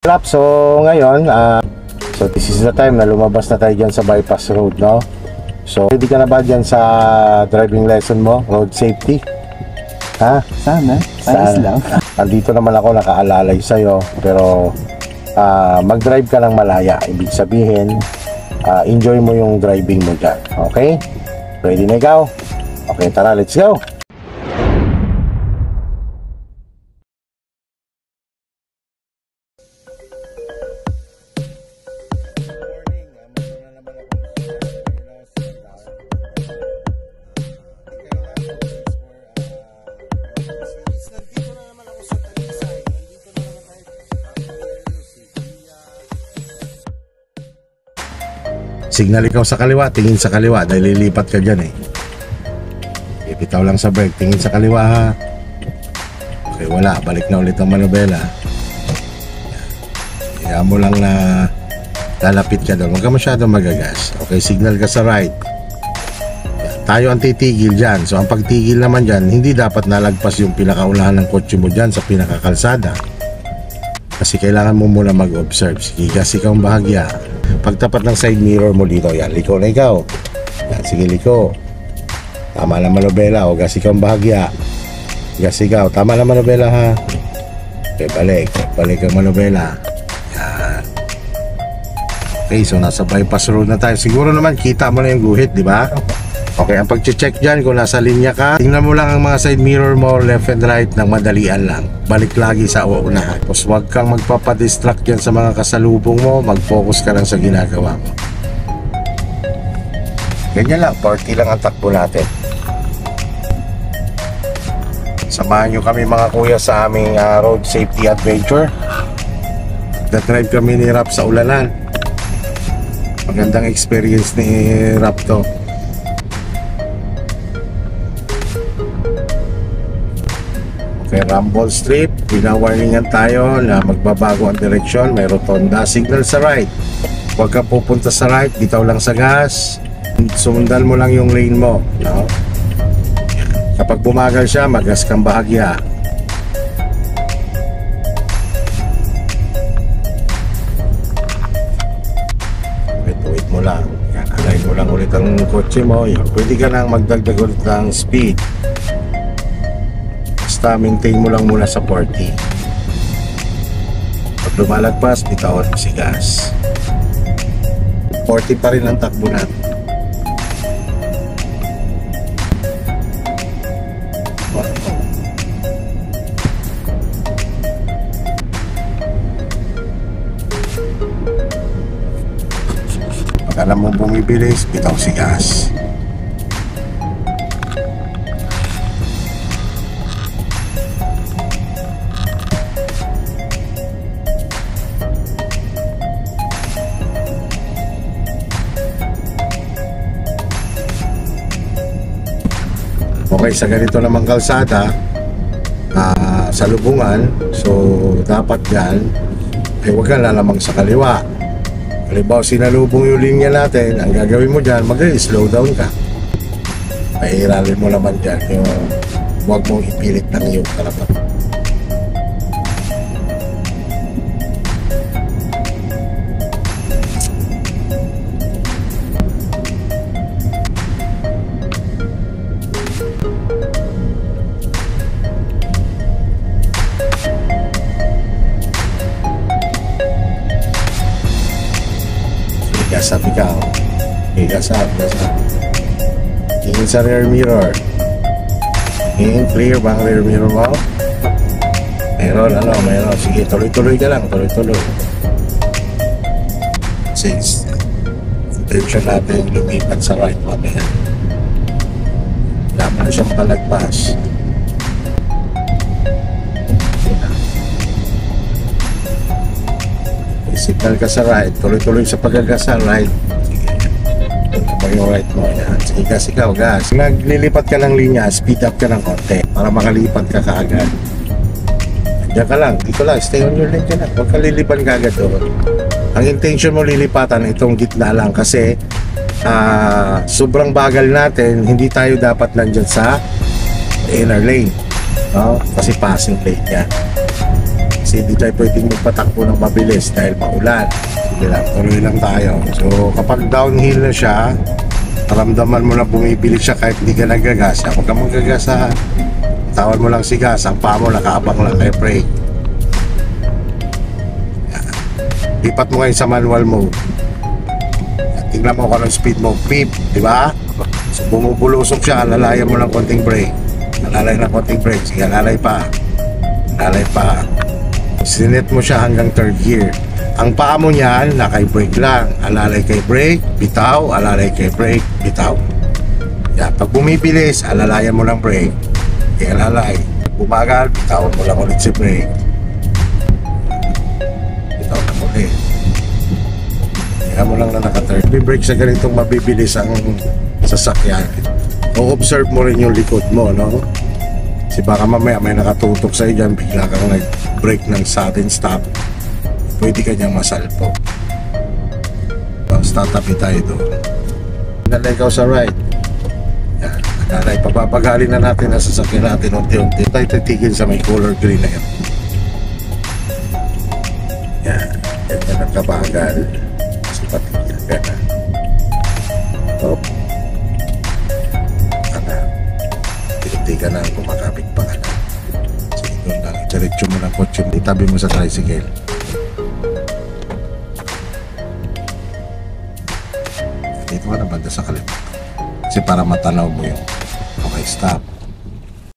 So ngayon, so this is the time na lumabas na tayo dyan sa bypass road, no? So ready ka na ba dyan sa driving lesson mo, road safety? Ha? Sana, ayos lang. Andito naman ako nakaalalay sa'yo, pero mag-drive ka ng malaya. Ibig sabihin, enjoy mo yung driving mo dyan, okay? Ready na ikaw? Okay, tara, let's go! Signal ikaw sa kaliwa, tingin sa kaliwa dahil lilipat ka dyan eh. Ipitaw lang sa brake, tingin sa kaliwa ha. Okay, wala, balik na ulit ang manubela. Kaya mo lang na lalapit ka doon, huwag ka masyadong magagas. Okay, signal ka sa right. Tayo ang titigil dyan. So ang pagtigil naman dyan, hindi dapat nalagpas yung pinakaulahan ng kotse mo dyan sa pinakakalsada. Kasi kailangan mo muna mag-observe. Sige, gas ikaw ang bahagya. Pagtapat ng side mirror mo dito, yan, liko na ikaw. Yan, sige, liko. Tama lang manobela, o gas ikaw ang bahagya. Gas ikaw, tama lang manobela ha. Okay, balik ang manobela. Yan. Okay, so nasa bypass road na tayo. Siguro naman kita mo na yung guhit, di ba? Okay, ang pag-check dyan kung nasa linya ka, tingnan mo lang ang mga side mirror mo, left and right, ng madalian lang. Balik lagi sa uunahan. Tapos huwag kang magpapadistract dyan sa mga kasalubong mo, mag-focus ka lang sa ginagawa mo. Ganyan lang, 40 lang ang takbo natin. Samahan nyo kami mga kuya sa aming road safety adventure. Nag-drive kami ni Rap sa ulanan. Magandang experience ni Rap to. Okay, Rumble Strip, pinawarningan tayo na magbabago ang direksyon, may rotonda, signal sa right. Huwag ka pupunta sa right, bitaw lang sa gas, sumundan mo lang yung lane mo, no? Kapag bumagal siya, magas kang bahagya. Wait mo lang, yan, alay mo lang ulit ang kotse mo, yan. Pwede ka nang magdagdag ulit ng speed. Maintain mo lang muna sa 40. Pag lumalagpas, bitawan mo si gas. 40 pa rin ang takbo natin. Pag alam mo bumibilis, bitaw si gas. Okay, sa ganito namang kalsada, sa lubungan, so dapat yan ay huwag kang lalamang sa kaliwa. Halimbawa, sinalubong yung linya natin, ang gagawin mo dyan, mag-slow down ka. Mahiralin mo naman dyan yung huwag mong ipilit ng iyong karapatan. Gas up ikaw. Okay, gas up. Tingin sa rear mirror. Tingin, clear ba ang rear mirror mo? Meron. Sige, tuloy-tuloy ka lang. Tuloy-tuloy. Since intention natin lumipat sa right mamaya. Wala mo na siyang palagpas. Signal ka sa right, tuloy-tuloy sa paggagas sa right. Sige, pag yung right mo, yan. Sige, gas ikaw, gas. Naglilipat ka ng linya, speed up ka ng konti para makalipat ka kaagad. Diyan ka lang, dito lang, stay on your lane ka lang. Huwag ka lilipan kaagad doon. Ang intention mo lilipatan itong gitna lang kasi sobrang bagal natin, hindi tayo dapat nandyan sa inner lane, no? Kasi passing lane yan. Kasi hindi tayo pwedeng magpatakbo ng mabilis dahil maulan. Sige lang, tuloy lang tayo. So kapag downhill na siya, naramdaman mo na bumibili siya kahit hindi ka nagagas. Kapag ka magagas ha, tawan mo lang si gas, ang paa mo nakaabang lang kay brake. Lipat mo ngayon sa manual mode. Tingnan mo kung anong speed mo, pip, di ba? So bumubulusok siya, alalayan mo ng konting brake. Alalay ng konting brake, sige alalay pa. Alalay pa. Sinet mo siya hanggang third gear. Ang paa mo niyan, naka-brake lang. Alalay kay brake, bitaw, alalay kay brake, bitaw. Yan, pag bumibilis, alalayan mo ng brake. Alalay. Bumagal, bitawan mo lang ulit si brake. Bitaw na ulit. Kaya mo lang na naka-third. Brake sa ganitong mabibilis ang sasakyan. O-observe mo rin yung likod mo, no? Kasi baka mamaya may nakatutok sa'yo dyan, bigla kang nag-brake ng sudden stop. Pwede ka niyang masalpo. Tapos tatabi tayo doon. Nalay ikaw sa right. Yan. Nalay, papapagalin na natin ang sasakyan natin unti-unti. Tayo titigil sa may color green na yan. Yan. Yan ang kabagal. Kasi patigil ka na. Top. Ana. Tinti ka na kumakapit pa ka na. Sige doon lang. Diretso mo ng kotse. Itabi mo sa tricycle. Dito ka na banda sa kalimutan. Kasi para matanaw mo yung okay, stop.